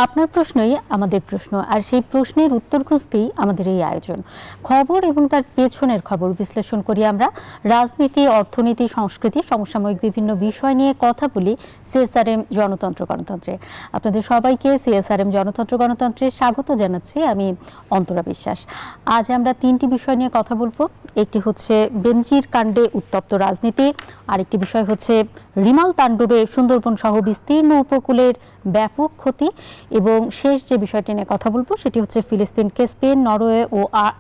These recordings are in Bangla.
আপনার প্রশ্নই আমাদের প্রশ্ন, আর সেই প্রশ্নের উত্তর খুঁজতেই আমাদের এই আয়োজন। খবর এবং তার পেছনের খবর বিশ্লেষণ করি আমরা। রাজনীতি, অর্থনীতি, সংস্কৃতি, সমসাময়িক বিভিন্ন বিষয় নিয়ে কথা বলি সিএসআরএম জনতন্ত্র গণতন্ত্রে। আপনাদের সবাইকে সিএসআরএম জনতন্ত্র গণতন্ত্রে স্বাগত জানাচ্ছি। আমি অন্তরা বিশ্বাস। আজ আমরা তিনটি বিষয় নিয়ে কথা বলবো। একটি হচ্ছে বেনজির কাণ্ডে উত্তপ্ত রাজনীতি, আরেকটি বিষয় হচ্ছে রিমাল তাণ্ডবে সুন্দরবন সহ বিস্তীর্ণ উপকূলের ব্যাপক ক্ষতি, এবং শেষ যে বিষয়টি নিয়ে কথা বলবো সেটি হচ্ছে ফিলিস্তিনকে স্পেন, নরওয়ে ও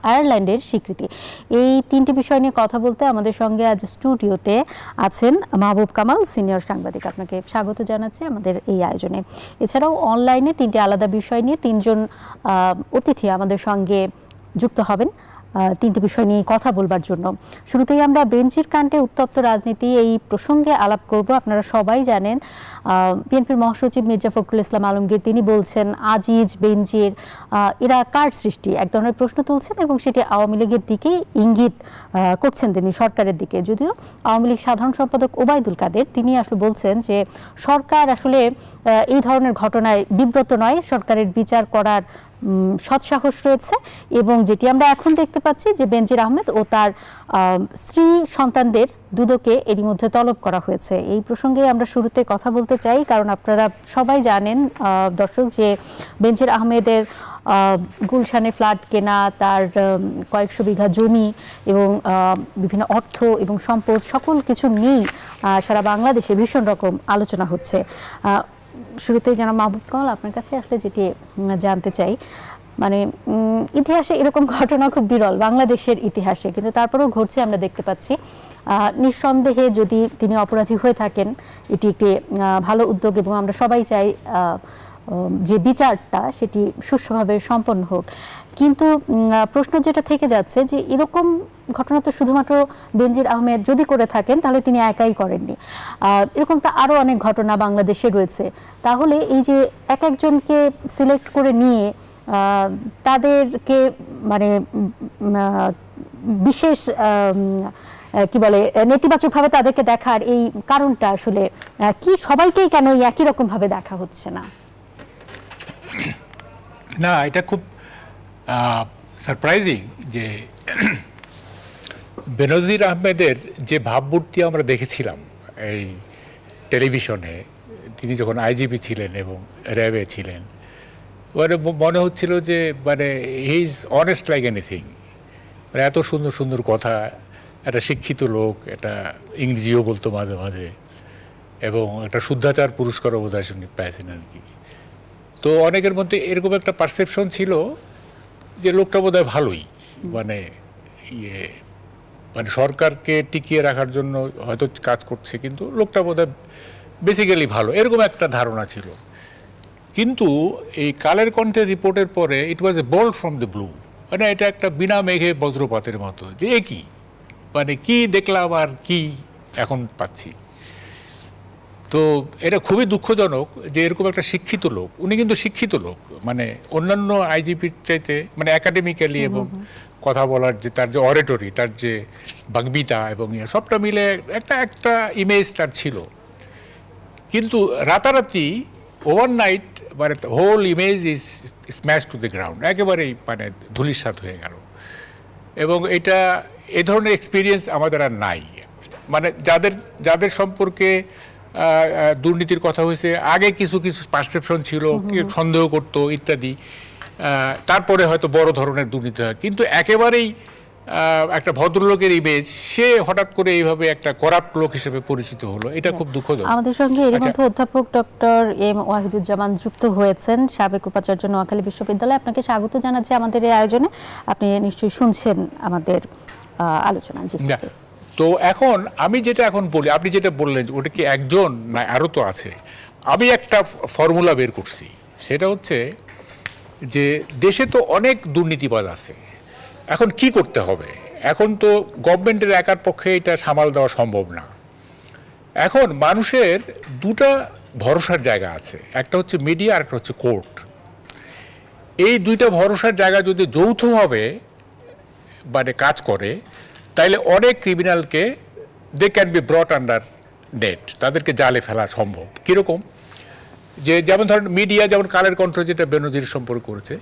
আয়ারল্যান্ডের স্বীকৃতি। এই তিনটি বিষয় নিয়ে কথা বলতে আমাদের সঙ্গে আজ স্টুডিওতে আছেন মাহবুব কামাল, সিনিয়র সাংবাদিক। আপনাকে স্বাগত জানাচ্ছি আমাদের এই আয়োজনে। এছাড়াও অনলাইনে তিনটি আলাদা বিষয় নিয়ে তিনজন অতিথি আমাদের সঙ্গে যুক্ত হবেন তিনটি বিষয় নিয়ে কথা বলবার জন্য। শুরুতেই আমরা বেনজির কাণ্ডে উত্তপ্ত রাজনীতি এই প্রসঙ্গে আলাপ করব। আপনারা সবাই জানেন বিএনপির মহাসচিব মির্জা ফখরুল ইসলাম আলমগীর তিনি বলছেন আজিজ, বেনজির এরা কার সৃষ্টি, এক ধরনের প্রশ্ন তুলছেন এবং সেটি আওয়ামী লীগের দিকেই ইঙ্গিত করছেন তিনি, সরকারের দিকে। যদিও আওয়ামী লীগ সাধারণ সম্পাদক ওবায়দুল কাদের তিনি আসলে বলছেন যে সরকার আসলে এই ধরনের ঘটনায় বিব্রত নয়, সরকারের বিচার করার সৎসাহস রয়েছে। এবং যেটি আমরা এখন দেখতে পাচ্ছি যে বেনজির আহমেদ ও তার স্ত্রী সন্তানদের দুদকে এরই মধ্যে তলব করা হয়েছে। এই প্রসঙ্গে আমরা শুরুতে কথা বলতে চাই, কারণ আপনারা সবাই জানেন দর্শক যে বেনজির আহমেদের গুলশানে ফ্ল্যাট কেনা, তার কয়েকশো বিঘা জমি এবং বিভিন্ন অর্থ এবং সম্পদ সকল কিছু নিয়েই সারা বাংলাদেশে ভীষণ রকম আলোচনা হচ্ছে। শুরুতেই জানা মাহবুব কামাল, আপনার কাছে আসলে যেটি জানতে চাই, মানে ইতিহাসে এরকম ঘটনা খুব বিরল বাংলাদেশের ইতিহাসে, কিন্তু তারপরেও ঘটছে আমরা দেখতে পাচ্ছি। নিঃসন্দেহে যদি তিনি অপরাধী হয়ে থাকেন এটি একটি ভালো উদ্যোগ এবং আমরা সবাই চাই যে বিচারটা সেটি সুষ্ঠুভাবে সম্পন্ন হোক। কিন্তু প্রশ্ন যেটা থেকে যাচ্ছে যে এরকম ঘটনা তো শুধুমাত্র বেনজির আহমেদ যদি করে থাকেন তাহলে তিনি একাই করেননি, এরকম তো আরও অনেক ঘটনা বাংলাদেশে রয়েছে। তাহলে এই যে এক একজনকে সিলেক্ট করে নিয়ে তাদেরকে মানে বিশেষ কি বলে নেতিবাচকভাবে তাদেরকে দেখার এই কারণটা আসলে কি, সবাইকেই কেন একই রকম ভাবে দেখা হচ্ছে না? না, এটা খুব সারপ্রাইজিং যে বেনজির আহমেদের যে ভাবমূর্তি আমরা দেখেছিলাম এই টেলিভিশনে, তিনি যখন আইজিপি ছিলেন এবং র্যাবে ছিলেন, মানে মনে হচ্ছিল যে মানে he is honest like anything. মানে এত সুন্দর সুন্দর কথা, একটা শিক্ষিত লোক, একটা ইংরেজিও বলতো মাঝে মাঝে, এবং একটা শুদ্ধাচার পুরস্কারও বোধহয় শুনি পেয়েছেন আর কি। তো অনেকের মধ্যে এরকম একটা পারসেপশন ছিল যে লোকটা বোধহয় ভালোই, মানে মানে সরকারকে টিকিয়ে রাখার জন্য হয়তো কাজ করছে, কিন্তু লোকটা বোধহয় বেসিক্যালি ভালো, এরকম একটা ধারণা ছিল। কিন্তু এই কালের কণ্ঠের রিপোর্টের পরে ইট ওয়াজ এ বোল্ড ফ্রম দ্য ব্লু, মানে এটা একটা বিনা মেঘে বজ্রপাতের মতো, যে কি মানে কি দেখলাম আর কি এখন পাচ্ছি। তো এটা খুবই দুঃখজনক যে এরকম একটা শিক্ষিত লোক, উনি কিন্তু শিক্ষিত লোক, মানে অন্যান্য আইজিপির চাইতে মানে একাডেমিক্যালি এবং কথা বলার যে তার যে অরেটরি, তার যে বাগ্মিতা এবং সবটা মিলে একটা ইমেজ তার ছিল। কিন্তু রাতারাতি ওভারনাইট মানে whole image is smash to the ground, একেবারেই মানে ধূলিসাৎ হয়ে গেল। এবং এটা এ ধরনের এক্সপিরিয়েন্স আমাদের আর নাই। মানে যাদের সম্পর্কে দুর্নীতির কথা হয়েছে, আগে কিছু কিছু পারসেপশন ছিল, সন্দেহ করতো ইত্যাদি, তারপরে হয়তো বড় ধরনের দুর্নীতি হয়, কিন্তু একেবারেই একটা ভদ্রলোকের ইমেজ সে হঠাৎ করে এইভাবে একটা করাপ্ট লোক হিসেবে পরিচিত হলো, এটা খুব দুঃখজনক। আমাদের সঙ্গে এর মধ্যে অধ্যাপক ডক্টর এম ওয়াহিদুজ্জামান যুক্ত হয়েছেন, সাবেক উপাচার্য নোয়াখালী বিশ্ববিদ্যালয়। আপনাকে স্বাগত জানাচ্ছি আমাদের এই আয়োজনে। আপনি নিশ্চয়ই শুনছেন আমাদের আলোচনা। তো এখন আমি যেটা এখন বলি, আপনি যেটা বললেন ওটা কি একজন না আরও তো আছে, আমি একটা ফর্মুলা বের করছি। সেটা হচ্ছে যে দেশে তো অনেক দুর্নীতিবাজ আছে, এখন কি করতে হবে? এখন তো গভর্নমেন্টের একার পক্ষে এটা সামাল দেওয়া সম্ভব না। এখন মানুষের দুটা ভরসার জায়গা আছে, একটা হচ্ছে মিডিয়া আর একটা হচ্ছে কোর্ট। এই দুইটা ভরসার জায়গা যদি যৌথভাবে মানে কাজ করে তাইলে অনেক ক্রিমিনালকে they can be brought under net, তাদেরকে জালে ফেলা সম্ভব। কীরকম? যে যেমন ধরেন মিডিয়া, যেমন কালের কণ্ঠ যেটা বেনজির সম্পর্কে করেছে,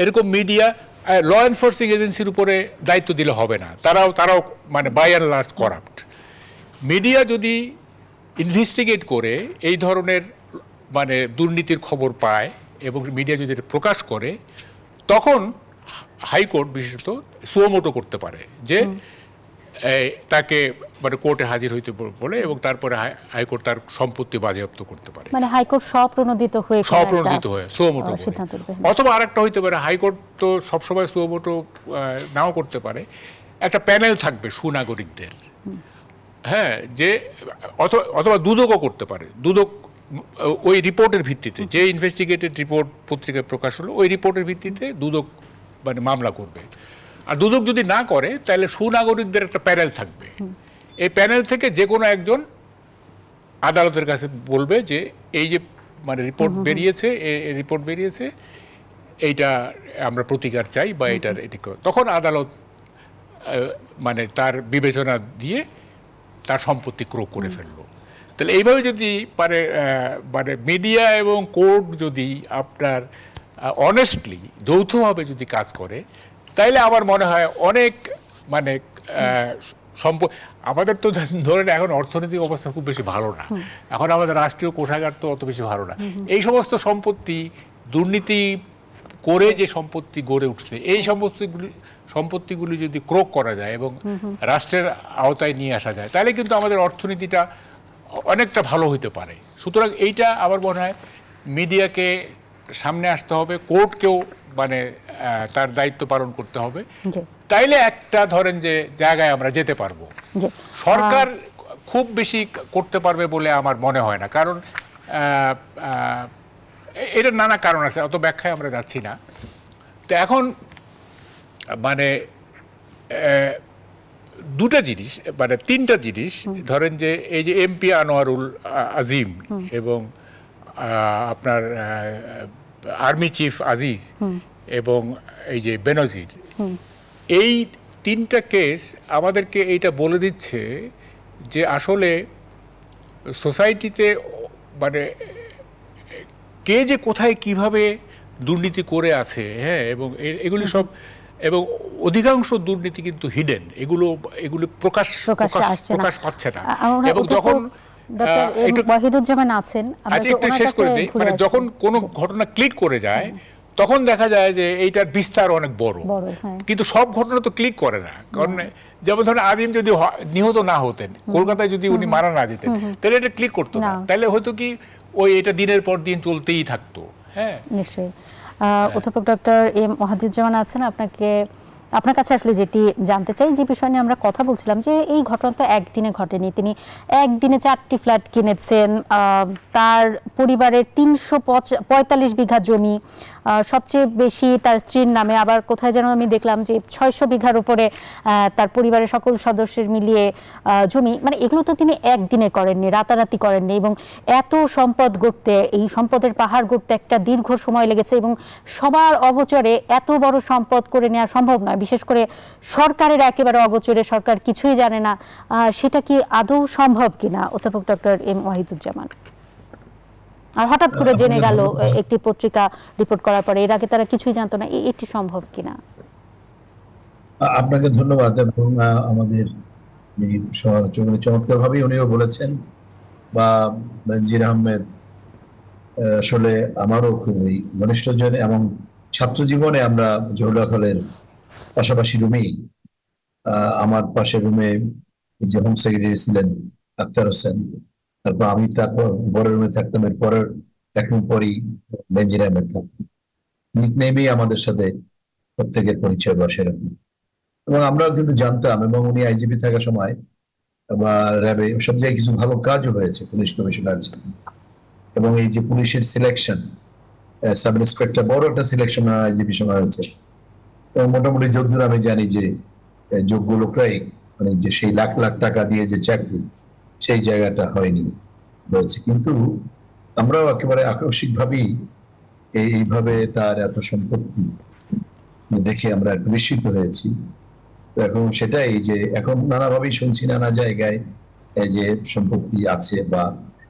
এরকম মিডিয়া ল এনফোর্সিং এজেন্সির উপরে দায়িত্ব দিলে হবে না, তারাও মানে by and large corrupt. Media যদি ইনভেস্টিগেট করে এই ধরনের মানে দুর্নীতির খবর পায় এবং মিডিয়া যদি এটা প্রকাশ করে, তখন হাইকোর্ট বিশেষত সুমোটো করতে পারে যে তাকে মানে কোর্টে হাজির হইতে বলে, এবং তারপরে হাইকোর্ট তার সম্পত্তি বাজেয়াপ্ত করতে পারে। মানে হাইকোর্ট স্বপ্রণোদিত হয়ে সুমোটো। অথবা আরেকটা হইতে পারে, হাইকোর্ট তো সবসময় সুমোটো নাও করতে পারে, একটা প্যানেল থাকবে সুনাগরিকদের, হ্যাঁ, যে অথবা দুদকও করতে পারে। দুদক ওই রিপোর্টের ভিত্তিতে, যে ইনভেস্টিগেটেড রিপোর্ট পত্রিকায় প্রকাশ হলো, ওই রিপোর্টের ভিত্তিতে দুদক মানে মামলা করবে। আর দুদক যদি না করে, তাহলে সুনাগরিকদের একটা প্যানেল থাকবে। এই প্যানেল থেকে যে কোনো একজন আদালতের কাছে বলবে যে এই যে মানে রিপোর্ট বেরিয়েছে, এইটা আমরা প্রতিকার চাই বা এটার এটি, তখন আদালত মানে তার বিবেচনা দিয়ে তার সম্পত্তি ক্রয় করে ফেললো। তাহলে এইভাবে যদি মানে মিডিয়া এবং কোর্ট যদি আপনার অনেস্টলি যৌথভাবে যদি কাজ করে, তাইলে আমার মনে হয় অনেক মানে আমাদের তো ধরেন এখন অর্থনৈতিক অবস্থা খুব বেশি ভালো না, এখন আমাদের রাষ্ট্রীয় কোষাগার তো অত বেশি ভালো না। এই সমস্ত সম্পত্তি, দুর্নীতি করে যে সম্পত্তি গড়ে উঠছে, এই সম্পত্তিগুলি যদি ক্রয় করা যায় এবং রাষ্ট্রের আওতায় নিয়ে আসা যায়, তাহলে কিন্তু আমাদের অর্থনীতিটা অনেকটা ভালো হতে পারে। সুতরাং এইটা আমার মনে হয় মিডিয়াকে সামনে আসতে হবে, কোর্টকেও মানে তার দায়িত্ব পালন করতে হবে, তাইলে একটা ধরেন যে জায়গায় আমরা যেতে পারবো। সরকার খুব বেশি করতে পারবে বলে আমার মনে হয় না, কারণ এটার নানা কারণ আছে, অত ব্যাখ্যায় আমরা যাচ্ছি না। তো এখন মানে দুটা জিনিস, মানে তিনটা জিনিস ধরেন যে এই যে এমপি আনোয়ারুল আজিম এবং আপনার আর্মি চিফ আজিজ এবং এই যে বেনজির, এই তিনটা কেস আমাদেরকে এইটা বলে দিচ্ছে যে আসলে সোসাইটিতে মানে কে যে কোথায় কিভাবে দুর্নীতি করে আছে, হ্যাঁ, এবং এগুলি সব, এবং অধিকাংশ দুর্নীতি কিন্তু হিডেন, এগুলো প্রকাশ পাচ্ছে না। এবং যখন ওয়াহিদুজ্জামান আছেন, একটু শেষ করে দিই, মানে যখন কোনো ঘটনা ক্লিক করে যায়, তখন দেখা যায় যে এইটার বিস্তার অনেক বড়, কিন্তু সব ঘটনা তো ক্লিক করে না। কারণ যেমন ধরেন আজিম যদি নিহত না হতেন, কলকাতায় যদি উনি মারা না যেতেন, তাহলে এটা ক্লিক করতো না, তাহলে হয়তো কি ওই এটা দিনের পর দিন চলতেই থাকতো। হ্যাঁ, নিশ্চয়ই। অধ্যাপক ডক্টর এম ওয়াহিদুজ্জামান আছেন, আপনার কাছে আসলে যেটি জানতে চাই, যে বিষয় নিয়ে আমরা কথা বলছিলাম, যে এই ঘটনা তো একদিনে ঘটেনি, তিনি একদিনে 4টি ফ্ল্যাট কিনেছেন, তার পরিবারের 345 বিঘা জমি, সবচেয়ে বেশি তার স্ত্রীর নামে, আবার কোথায় যেন আমি দেখলাম যে 600 বিঘার উপরে তার পরিবারের সকল সদস্যের মিলিয়ে জমি। মানে এগুলো তো তিনি একদিনে করেননি, রাতারাতি করেননি, এবং এত সম্পদ গড়তে, এই সম্পদের পাহাড় গড়তে একটা দীর্ঘ সময় লেগেছে, এবং সবার অগোচরে এত বড় সম্পদ করে নেওয়া সম্ভব নয়, বিশেষ করে সরকারের একেবারে অগোচরে, সরকার কিছুই জানে না, সেটা কি আদৌ সম্ভব কিনা অধ্যাপক ডক্টর এম ওয়াহিদুজ্জামান? আর হঠাৎ করে জেনে গেল একটি পত্রিকা রিপোর্ট করার পরে, এর আগে তারা কিছুই জানতো না, এটি সম্ভব কিনা? আপনাকে ধন্যবাদ। এবং আমাদের চমৎকার ভাবে উনিও বলেছেন, বা বেনজির আহমেদ আসলে আমারও খুবই ঘনিষ্ঠ জন, এবং ছাত্র জীবনে আমরা জহুরুল্লাহ পাশাপাশি রুমেই, আমার পাশের রুমে যে হোম সেক্রেটারি ছিলেন আখতার হোসেন, তারপর আমি তারপর বড় রুমে থাকতাম, এর পরের এক রুম পরেই বেনজির আহমেদ থাকতাম। নিকনেমেই আমাদের সাথে প্রত্যেকের পরিচয় বসে রাখি, এবং আমরাও কিন্তু জানতাম, এবং উনি আইজিপি থাকার সময় বা র্যাবে সব জায়গায় কিছু ভালো কাজও হয়েছে পুলিশ কমিশনার, এবং এই যে পুলিশের সিলেকশন, সাব ইন্সপেক্টর বড় একটা সিলেকশন আইজিপি সময় হয়েছে, এবং মোটামুটি যতদূর আমি জানি যে যোগ্য লোকরাই, মানে যে সেই লাখ লাখ টাকা দিয়ে যে চাকরি, সেই জায়গাটা হয়নি হয়েছে। কিন্তু আমরাও একেবারে আকস্মিক ভাবেই এইভাবে তার এত সম্পত্তি দেখে আমরা একটু বিস্মিত হয়েছি। এখন সেটাই যে এখন নানাভাবেই শুনছি নানা জায়গায় যে সম্পত্তি আছে, বা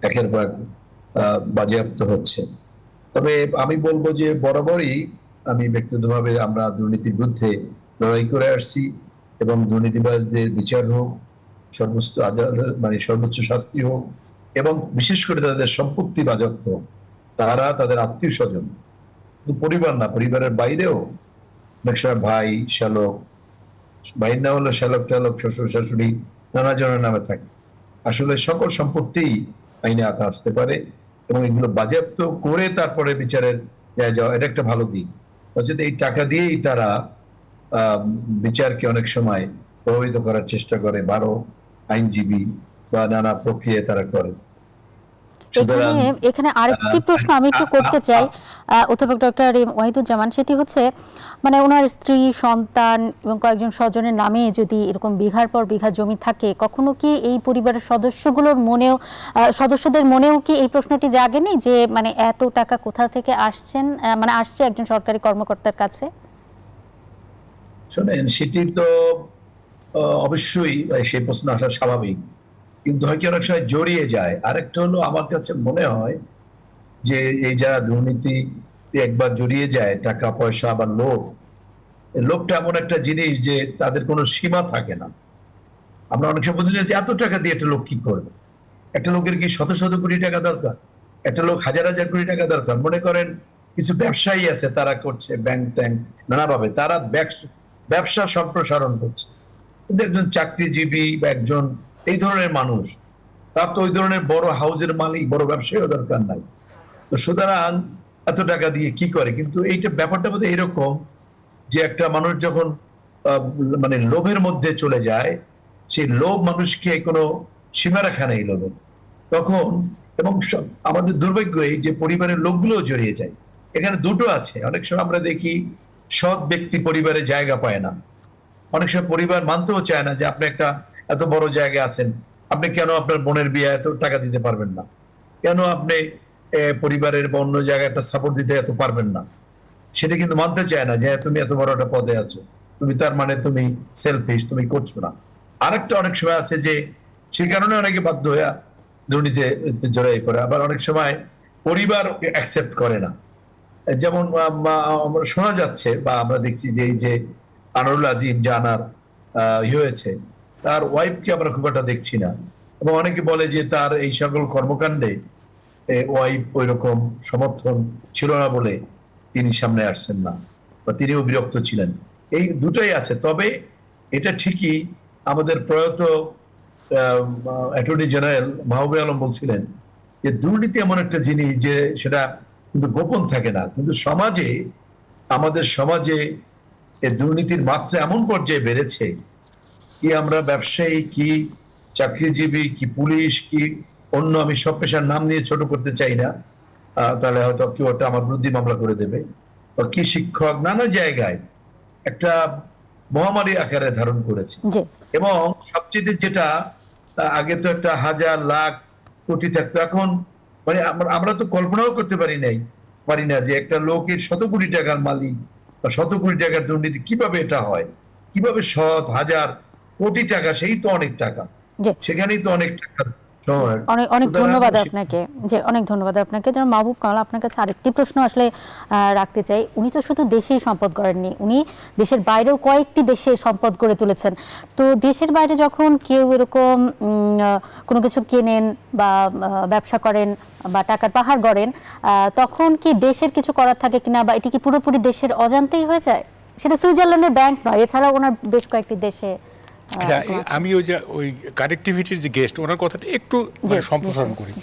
একের পর বাজেয়াপ্ত হচ্ছে। তবে আমি বলবো যে বরাবরই আমি ব্যক্তিগতভাবে আমরা দুর্নীতির বিরুদ্ধে লড়াই করে আসছি, এবং দুর্নীতিবাজদের বিচার হোক, সর্বোচ্চ আদালত মানে সর্বোচ্চ শাস্তি হোক, এবং বিশেষ করে তাদের সম্পত্তি বাজেয়াপ্ত হোক। তারা তাদের আত্মীয় স্বজন, শুধু পরিবার না, পরিবারের বাইরেও অনেক সময় ভাই, শ্যালক, ভাই না হলে শ্যালক টালক, শ্বশুর শাশুড়ি, নানা জনের নামে থাকে। আসলে সকল সম্পত্তি আইনে আওতা আসতে পারে, এবং এগুলো বাজেয়াপ্ত করে তারপরে বিচারের জায়গায় যাওয়া, এটা একটা ভালো দিক। হচ্ছে এই টাকা দিয়েই তারা বিচারকে অনেক সময় প্রভাবিত করার চেষ্টা করে, বারো আইনজীবী বা নানা প্রক্রিয়ায় তারা করে। এখানে আরেকটি প্রশ্ন আমি একটু করতে চাই অধ্যাপক ডক্টর ওয়াহিদুজ্জামান, সেটি হচ্ছে মানে ওনার স্ত্রী, সন্তান এবং কয়েকজন স্বজনের নামে যদি এরকম বিঘার পর বিঘা জমি থাকে, কখনো কি এই পরিবারের সদস্যদের মনেও কি এই প্রশ্নটি জাগেনি যে মানে এত টাকা কোথা থেকে আসছে একজন সরকারি কর্মকর্তার কাছে? শোনেন, সেটি তো অবশ্যই সেই প্রশ্ন আসা স্বাভাবিক, কিন্তু হয়তো অনেক সময় জড়িয়ে যায়। আরেকটা হলো, আমার কাছে মনে হয় যে এই যারা দুর্নীতি একবার জড়িয়ে যায়, টাকা পয়সা বা লোভটা এমন একটা জিনিস যে তাদের কোনো সীমা থাকে না। আমরা অনেক সময় বলতে চাই এত টাকা দিয়ে একটা লোক কি করবে? একটা লোকের কি শত শত কোটি টাকা দরকার? একটা লোক হাজার হাজার কোটি টাকা দরকার? মনে করেন কিছু ব্যবসায়ী আছে, তারা করছে ব্যাংক ট্যাঙ্ক নানাভাবে, তারা ব্যবসা সম্প্রসারণ করছে। কিন্তু একজন চাকরিজীবী বা একজন এই ধরনের মানুষ, তার তো ওই ধরনের বড় হাউসের মালিক, বড় ব্যবসায়ীও দরকার নাই। তো সুতরাং এত টাকা দিয়ে কি করে? কিন্তু এইটা ব্যাপারটা বোধহয় এরকম যে একটা মানুষ যখন মানে লোভের মধ্যে চলে যায়, সেই লোভ মানুষকে কোনো সীমারেখা নেই লোভের তখন। এবং আমাদের দুর্ভাগ্য এই যে পরিবারের লোকগুলো জড়িয়ে যায়। এখানে দুটো আছে। অনেক সময় আমরা দেখি সৎ ব্যক্তি পরিবারে জায়গা পায় না। অনেক সময় পরিবার মানতেও চায় না যে আপনি একটা এত বড় জায়গায় আছেন, আপনি কেন আপনার বোনের বিয়ে এত টাকা দিতে পারবেন না? কেন আপনি পরিবারের বা অন্য জায়গায় একটা সাপোর্ট দিতে এত পারবেন না? সেটা কিন্তু মানতে চায় না যে তুমি এত বড় একটা পদে আছো, তুমি তার মানে তুমি সেলফিশ, তুমি করছো না। আরেকটা অনেক সময় আছে যে সে কারণে অনেকে বাধ্য হয়ে দুর্নীতিতে জড়াই পড়ে। আবার অনেক সময় পরিবার অ্যাকসেপ্ট করে না। যেমন আমরা শোনা যাচ্ছে বা আমরা দেখছি যে এই যে আনোয়ারুল আজিম জানার হয়েছে, তার ওয়াইফকে আমরা খুব একটা দেখছি না, এবং অনেকে বলে যে তার এই সকল কর্মকাণ্ডে ওয়াইফ ওই রকম সমর্থন ছিল না বলে তিনি সামনে আসছেন না, বা তিনিও বিরক্ত ছিলেন। এই দুটোই আছে। তবে এটা ঠিকই, আমাদের প্রয়াত অ্যাটর্নি জেনারেল মাহবুবে আলম বলছিলেন যে দুর্নীতি এমন একটা জিনিস যে সেটা কিন্তু গোপন থাকে না, কিন্তু আমাদের সমাজে এই দুর্নীতির মাত্রা এমন পর্যায়ে বেড়েছে, কি আমরা ব্যবসায়ী, কি চাকরিজীবী, কি পুলিশ, কি অন্য, আমি সব পেশার নাম নিয়ে ছোট করতে চাই না, তাহলে হয়তো কেউ একটা আমার বিরুদ্ধে মামলা করে দেবে, বা কি শিক্ষক, নানা জায়গায় একটা মহামারী আকারে ধারণ করেছে। এবং সবচেয়ে যেটা, আগে তো একটা হাজার লাখ কোটি থাকতো, এখন মানে আমরা তো কল্পনাও করতে পারি না যে একটা লোকের শত কোটি টাকার মালিক বা শত কোটি টাকার দুর্নীতি কিভাবে এটা হয়, কিভাবে শত হাজার কোটি টাকা, সেই তো অনেক টাকা, সেখানেই তো অনেক টাকা। অনেক ধন্যবাদ আপনাকে। অনেক ধন্যবাদ আপনাকে। যেমন মাহবুব কামাল, আপনার কাছে আরেকটি প্রশ্ন আসলে রাখতে চাই। উনি তো শুধু দেশেই সম্পদ গড়েননি, উনি দেশের বাইরেও কয়েকটি দেশে সম্পদ গড়ে তুলেছেন। তো দেশের বাইরে যখন কেউ এরকম কোনো কিছু কেনেন বা ব্যবসা করেন বা টাকার পাহাড় গড়েন, তখন কি দেশের কিছু করার থাকে কিনা, বা এটি কি পুরোপুরি দেশের অজান্তেই হয়ে যায়? সেটা সুইজারল্যান্ডের ব্যাংক নয়, এছাড়াও ওনার বেশ কয়েকটি দেশে। আচ্ছা, আমি ওই কানেক্টিভিটির যে গেস্ট, ওনার কথাটা একটু সম্প্রসারণ করি।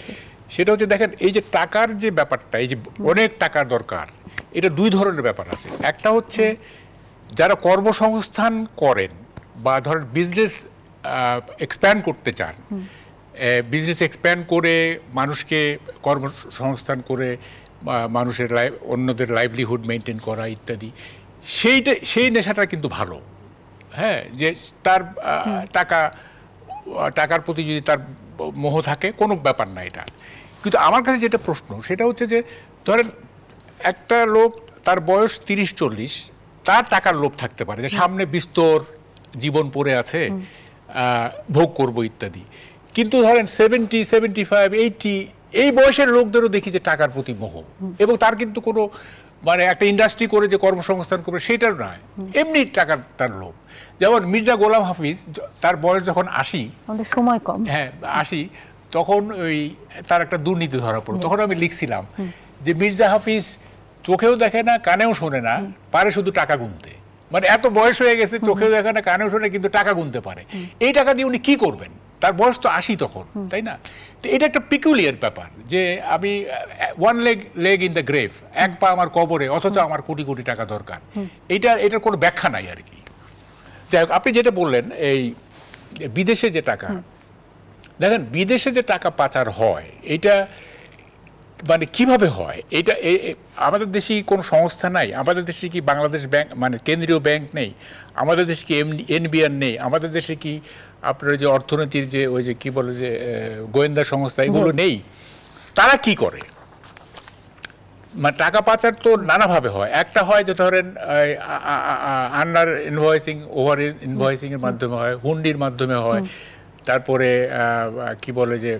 সেটা হচ্ছে, দেখেন এই যে টাকার যে ব্যাপারটা, এই যে অনেক টাকার দরকার, এটা দুই ধরনের ব্যাপার আছে। একটা হচ্ছে যারা কর্মসংস্থান করেন বা ধরেন বিজনেস এক্সপ্যান্ড করতে চান, বিজনেস এক্সপ্যান্ড করে মানুষকে কর্মসংস্থান করে মানুষের অন্যদের লাইভলিহুড মেনটেন করা ইত্যাদি, সেই নেশাটা কিন্তু ভালো। হ্যাঁ, যে তার টাকার প্রতি যদি তার মোহ থাকে, কোনো ব্যাপার না এটা। কিন্তু আমার কাছে যেটা প্রশ্ন, সেটা হচ্ছে যে ধরেন একটা লোক, তার বয়স 30-40, তার টাকার লোভ থাকতে পারে যে সামনে বিস্তর জীবন পড়ে আছে, ভোগ করব ইত্যাদি। কিন্তু ধরেন 70, 75, 80 এই বয়সের লোকদেরও দেখি যে টাকার প্রতি মোহ, এবং তার কিন্তু কোনো মানে একটা ইন্ডাস্ট্রি করে যে কর্মসংস্থান করবে সেটার নয়, এমনি টাকার তার লোভ। যেমন মির্জা গোলাম হাফিজ, তার বয়স যখন 80, সময় কম, হ্যাঁ 80, তখন ওই তার একটা দুর্নীতি ধরা পড়ল। তখন আমি লিখছিলাম যে মির্জা হাফিজ চোখেও দেখে না, কানেও শোনে না, পারে শুধু টাকা গুনতে। মানে এত বয়স হয়ে গেছে, চোখেও দেখে না, কানেও শোনে, কিন্তু টাকা গুনতে পারে। এই টাকা দিয়ে উনি কি করবেন? তার বয়স তো 80 তখন, তাই না? তো এটা একটা পিকুলিয়ার ব্যাপার যে আমি one leg in the grave, এক পা আমার কবরে, অথচ আমার কোটি কোটি টাকা দরকার। এটার কোনো ব্যাখ্যা নাই আর কি। যাই হোক, আপনি যেটা বললেন এই বিদেশে যে টাকা, দেখেন বিদেশে যে টাকা পাচার হয় এটা মানে কিভাবে হয়? এটা আমাদের দেশে কোনো সংস্থা নাই? আমাদের দেশে কি বাংলাদেশ ব্যাংক মানে কেন্দ্রীয় ব্যাংক নেই? আমাদের দেশে কি এনবিআর নেই? আমাদের দেশে কি আপনার যে অর্থনীতির যে ওই যে কি বলে যে গোয়েন্দা সংস্থা, এগুলো নেই? তারা কি করে? মানে টাকা পাচার তো নানাভাবে হয়। একটা হয় যে ধরেন আন্ডার ইনভয়েসিং, ওভার ইনভয়েসিং এর মাধ্যমে হয়, হুন্ডির মাধ্যমে হয়, তারপরে কি বলে যে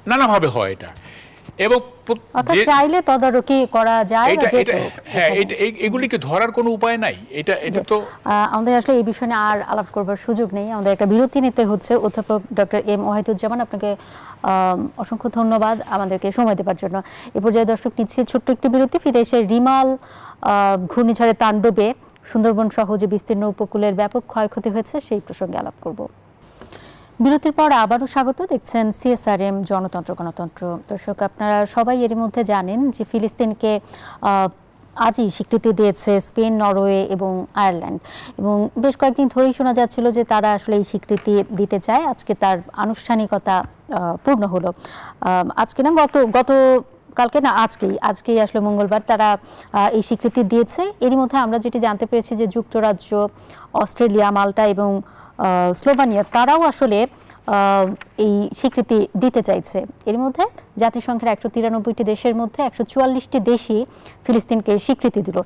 নানাভাবে হয় এটা। এবং চাইলে তদারকি করা যায়। হ্যাঁ, এগুলিকে ধরার কোনো উপায় নাই। এটা তো আমাদের আসলে এই বিষয়ে আর আলাপ করবার সুযোগ নেই, আমাদের একটা বিরতি নিতে হচ্ছে। অধ্যাপক ডক্টর এম ওয়াহিদুজ্জামান, আপনাকে অসংখ্য ধন্যবাদ আমাদেরকে সময় দেওয়ার জন্য। এ পর্যায়ে দর্শক নিচ্ছে ছোট্ট একটি বিরতি। ফিরে এসে রিমাল ঘূর্ণিঝড়ের তাণ্ডবে সুন্দরবন সহ যে বিস্তীর্ণ উপকূলের ব্যাপক ক্ষয়ক্ষতি হয়েছে সেই প্রসঙ্গে আলাপ করব। বিরতির পর আবারও স্বাগত। দেখছেন CSRM জনতন্ত্র গণতন্ত্র। দর্শক, আপনারা সবাই এর মধ্যে জানেন যে ফিলিস্তিনকে আজই স্বীকৃতি দিয়েছে স্পেন, নরওয়ে এবং আয়ারল্যান্ড, এবং বেশ কয়েকদিন ধরেই শোনা যাচ্ছিল যে তারা আসলে এই স্বীকৃতি দিতে চায়। আজকে তার আনুষ্ঠানিকতা পূর্ণ হলো। আজকে না কালকে না আজকেই আসলে মঙ্গলবার তারা এই স্বীকৃতি দিয়েছে। এরই মধ্যে আমরা যেটি জানতে পেরেছি যে যুক্তরাজ্য, অস্ট্রেলিয়া, মাল্টা এবং স্লোভানিয়া তারাও আসলে এই স্বীকৃতি দিতে চাইছে। এর মধ্যে জাতিসংঘের 193টি দেশের মধ্যে 144টি দেশই ফিলিস্তিনকে স্বীকৃতি দিল।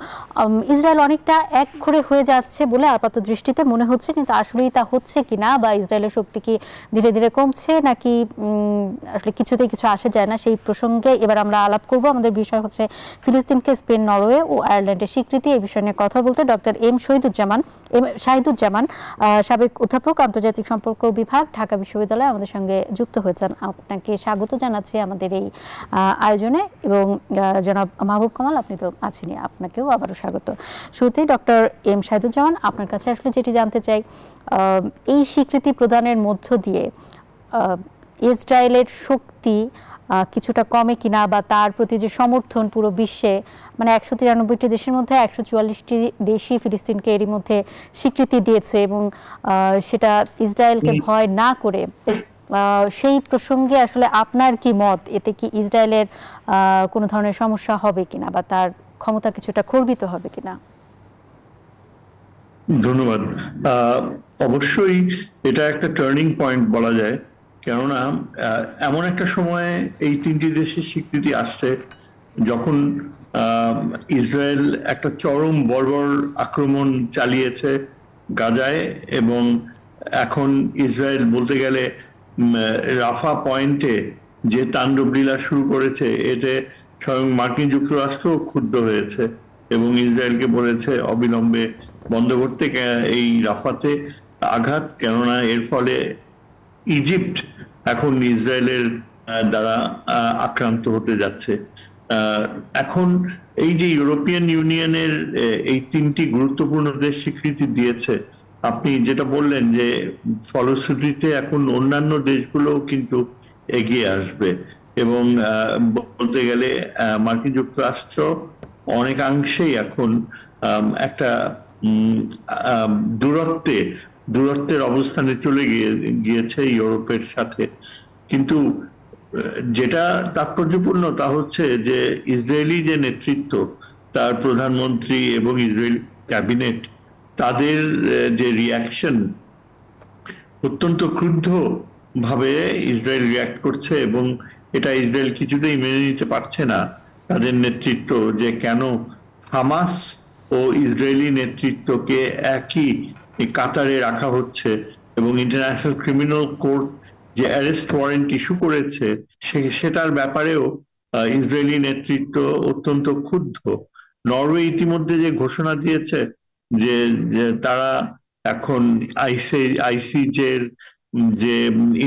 ইসরায়েল অনেকটা একঘরে হয়ে যাচ্ছে বলে আপাত দৃষ্টিতে মনে হচ্ছে, কিন্তু আসলেই তা হচ্ছে কিনা, বা ইসরায়েলের শক্তি কি ধীরে ধীরে কমছে নাকি আসলে কিছুতেই কিছু আসে যায় না, সেই প্রসঙ্গে এবার আমরা আলাপ করব। আমাদের বিষয় হচ্ছে ফিলিস্তিনকে স্পেন, নরওয়ে ও আয়ারল্যান্ডের স্বীকৃতি। এই বিষয় নিয়ে কথা বলতে ডক্টর এম শাহিদুজ্জামান, সাবেক অধ্যাপক, আন্তর্জাতিক সম্পর্ক বিভাগ, ঢাকা বিশ্ববিদ্যালয়, আমাদের সঙ্গে যুক্ত হয়েছেন। আপনাকে স্বাগত জানাচ্ছি আমাদের এই আয়োজনে। এবং জনাব মাহবুব কামাল, আপনি তো আছেনই, আপনাকেও আবারও স্বাগত। শুরুতেই ডক্টর এম শাহিদুজ্জামান, আপনার কাছে আসলে যেটি জানতে চাই, এই স্বীকৃতি প্রদানের মধ্য দিয়ে ইসরায়েলের শক্তি কিছুটা কমে কিনা, বা তার প্রতি যে সমর্থন পুরো বিশ্বে, মানে 193টি দেশের মধ্যে 144টি দেশই ফিলিস্তিনকে এরই মধ্যে স্বীকৃতি দিয়েছে, এবং সেটা ইসরায়েলকে ভয় না করে, সেই প্রসঙ্গে আসলে আপনার কি মত? এতে কি ইসরায়েলের কোনো ধরনের সমস্যা হবে কিনা, বা তার ক্ষমতা কিছুটা খর্বিত হবে কিনা? ধন্যবাদ। অবশ্যই এটা একটা টার্নিং পয়েন্ট বলা যায়, কেননা এমন একটা সময়ে এই তিনটি দেশের স্বীকৃতি আসছে যখন ইসরায়েল একটা চরম বর্বর আক্রমণ চালিয়েছে গাজায়, এবং এখন ইসরায়েল বলতে গেলে রাফা পয়েন্টে যে তাণ্ডবলীলা শুরু করেছে, এতে স্বয়ং মার্কিন যুক্তরাষ্ট্র ক্ষুব্ধ হয়েছে এবং ইসরায়েলকে বলেছে অবিলম্বে বন্ধ করতে এই রাফাতে আঘাত, কেননা এর ফলে ইজিপ্ট এখন ইসরায়েলের দ্বারা আক্রান্ত হতে যাচ্ছে। এখন এই যে ইউরোপিয়ান ইউনিয়নের এই তিনটি গুরুত্বপূর্ণ দেশ স্বীকৃতি দিয়েছে, আপনি যেটা বললেন যে ফলশ্রুতিতে এখন অন্যান্য দেশগুলোও কিন্তু এগিয়ে আসবে, এবং বলতে গেলে মার্কিন যুক্তরাষ্ট্র অনেকাংশেই এখন একটা দূরত্বের অবস্থানে চলে গিয়েছে ইউরোপের সাথে। কিন্তু যেটা তাৎপর্যপূর্ণ তা হচ্ছে যে ইসরায়েলি যে নেতৃত্ব, তার প্রধানমন্ত্রী এবং ইসরায়েলি ক্যাবিনেট, তাদের যে রিয়াকশন, অত্যন্ত ক্রুদ্ধ ভাবে ইসরায়েল রিয়াক্ট করছে, এবং এটা ইসরায়েল কিছুতেই মেনে নিতে পারছে না তাদের নেতৃত্ব, যে কেন হামাস ও ইসরায়েলি নেতৃত্বকে একই কাতারে রাখা হচ্ছে, এবং ইন্টারন্যাশনাল ক্রিমিনাল কোর্ট যে অ্যারেস্ট ওয়ারেন্ট ইস্যু করেছে সেটার ব্যাপারেও ইসরায়েলি নেতৃত্ব অত্যন্ত ক্ষুব্ধ। নরওয়ে ইতিমধ্যে যে ঘোষণা দিয়েছে যে তারা এখন আইসিজের যে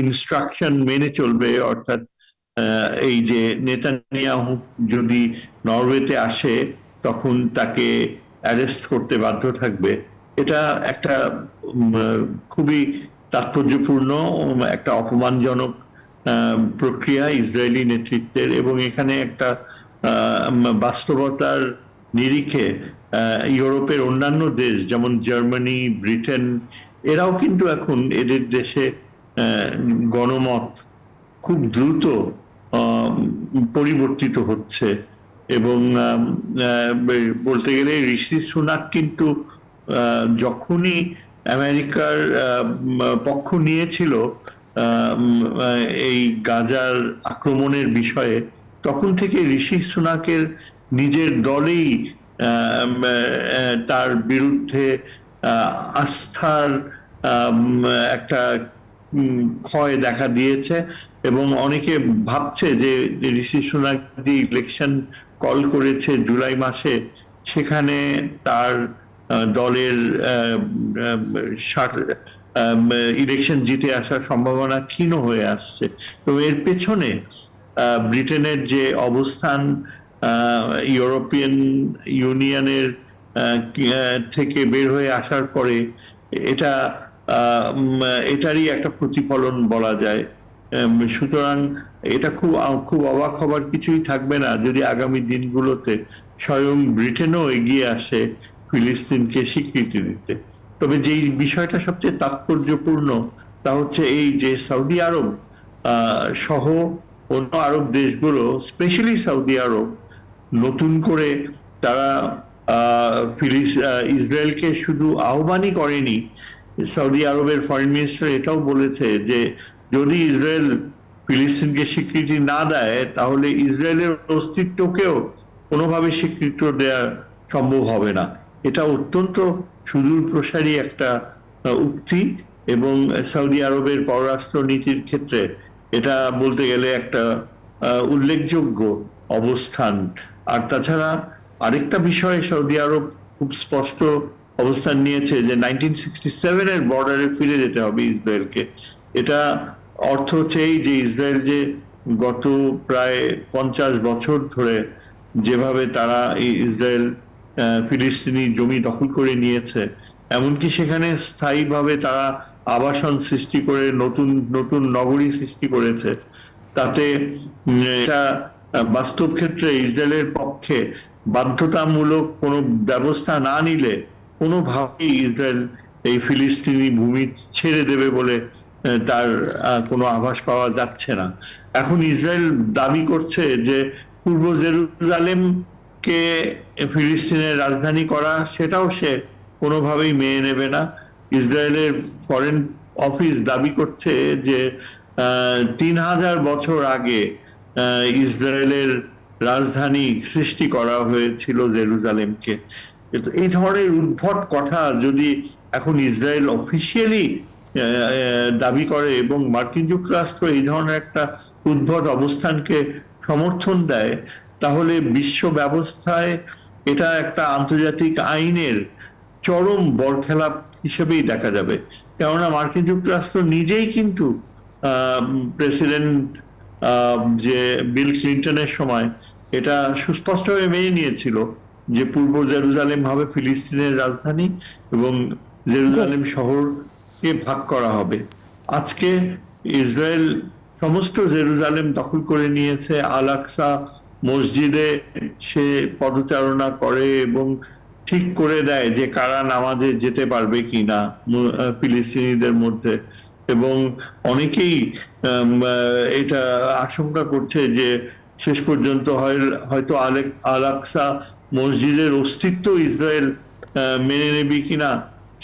ইনস্ট্রাকশন মেনে চলবে, অর্থাৎ এই যে নেতানিয়াহু যদি নরওয়েতে আসে তখন তাকে অ্যারেস্ট করতে বাধ্য থাকবে। এটা একটা খুবই তাৎপর্যপূর্ণ, একটা অপমানজনক প্রক্রিয়া ইসরায়েলি নেতৃত্বের, এবং এখানে একটা বাস্তবতার নিরিখে ইউরোপের অন্যান্য দেশ যেমন জার্মানি, ব্রিটেন, এরাও কিন্তু এখন এদের দেশে গণমত খুব দ্রুত পরিবর্তিত হচ্ছে। এবং বলতে গেলে ঋষি সুনাক কিন্তু যখনই আমেরিকার পক্ষ নিয়েছিল এই গাজার আক্রমণের বিষয়ে, তখন থেকে ঋষি সুনাকের নিজের দলেই তার বিরুদ্ধে আস্থার একটা ক্ষয় দেখা দিয়েছে। এবং অনেকে ভাবছে যে ঋষি সুনাক যে ইলেকশন কল করেছে জুলাই মাসে, সেখানে তার দলের ইলেকশন জিতে আসার সম্ভাবনা ক্ষীণ হয়ে আসছে। তো এর পেছনে ব্রিটেনের যে অবস্থান, ইউরোপিয়ান ইউনিয়নের থেকে বের হয়ে আসার পরে, এটারই একটা প্রতিফলন বলা যায়। সুতরাং এটা খুব অবাক হবার কিছুই থাকবে না যদি আগামী দিনগুলোতে স্বয়ং ব্রিটেনও এগিয়ে আসে ফিলিস্তিনকে স্বীকৃতি দিতে। তবে যেই বিষয়টা সবচেয়ে তাৎপর্যপূর্ণ তা হচ্ছে এই যে সৌদি আরব সহ অন্য আরব দেশগুলো, স্পেশালি সৌদি আরব, নতুন করে তারা ইসরায়েলকে শুধু আহ্বানই করেনি, সৌদি আরবের ফরেন মিনিস্টার এটাও বলেছে যে যদি ইসরায়েল ফিলিস্তিনকে স্বীকৃতি না দেয় তাহলে ইসরায়েলের অস্তিত্বকেও কোনোভাবে স্বীকৃতি দেওয়া সম্ভব হবে না। এটা অত্যন্ত সুদূর প্রসারী একটা উক্তি, এবং সৌদি আরবের পররাষ্ট্র নীতির ক্ষেত্রে এটা বলতে গেলে একটা উল্লেখযোগ্য অবস্থান। আর তাছাড়া আরেকটা বিষয়ে সৌদি আরব খুব স্পষ্ট অবস্থান নিয়েছে যে 1967 এর বর্ডারে ফিরে যেতে হবে ইসরায়েলকে। এটা অর্থ হচ্ছে এই যে ইসরায়েল যে গত প্রায় 50 বছর ধরে যেভাবে তারা ইসরায়েল ফিলিস্তিনি জমি দখল করে নিয়েছে, এমনকি সেখানে স্থায়ীভাবে তারা আবাসন সৃষ্টি করে নতুন নতুন নগরী সৃষ্টি করেছে, তাতে এটা বাস্তব ক্ষেত্রে ইসরায়েলের পক্ষে বাধ্যতামূলক কোনো ব্যবস্থা না নিলে কোনোভাবেই ইসরায়েল এই ফিলিস্তিনি ভূমি ছেড়ে দেবে বলে তার কোনো আভাস পাওয়া যাচ্ছে না। এখন ইসরায়েল দাবি করছে যে পূর্ব জেরুজালেমকে ফিলিস্তিনের রাজধানী করা, সেটাও সে কোনোভাবেই মেনে নেবে না। ইসরায়েলের ফরেন অফিস দাবি করছে যে 3000 বছর আগে ইসরায়েলের রাজধানী সৃষ্টি করা হয়েছিল জেরুজালেমকে। এই ধরনের উদ্ভট কথা যদি এখন ইসরায়েল অফিসিয়ালি দাবি করে এবং মার্কিন যুক্তরাষ্ট্র এই ধরনের একটা উদ্ভট অবস্থানকে সমর্থন দেয়, তাহলে বিশ্ব ব্যবস্থায় এটা একটা আন্তর্জাতিক আইনের চরম বরখেলাপ হিসেবেই দেখা যাবে। কেননা মার্কিন যুক্তরাষ্ট্র নিজেই কিন্তু প্রেসিডেন্ট যে বিল ক্লিন্টনের সময় এটা সুস্পষ্টভাবে মেনে নিয়েছিল যে পূর্ব জেরুজালেম হবে ফিলিস্তিনের রাজধানী এবং জেরুজালেম শহরকে ভাগ করা হবে। আজকে ইসরায়েল সমস্ত জেরুজালেম দখল করে নিয়েছে, আল আকসা মসজিদে সে পদচারণা করে এবং ঠিক করে দেয় যে কারা নামাজে যেতে পারবে কিনা ফিলিস্তিনিদের মধ্যে। এবং অনেকেই এটা আশঙ্কা করছে যে শেষ পর্যন্ত হয়তো আল আকসা মসজিদের অস্তিত্ব ইসরায়েল মেনে নেবে কিনা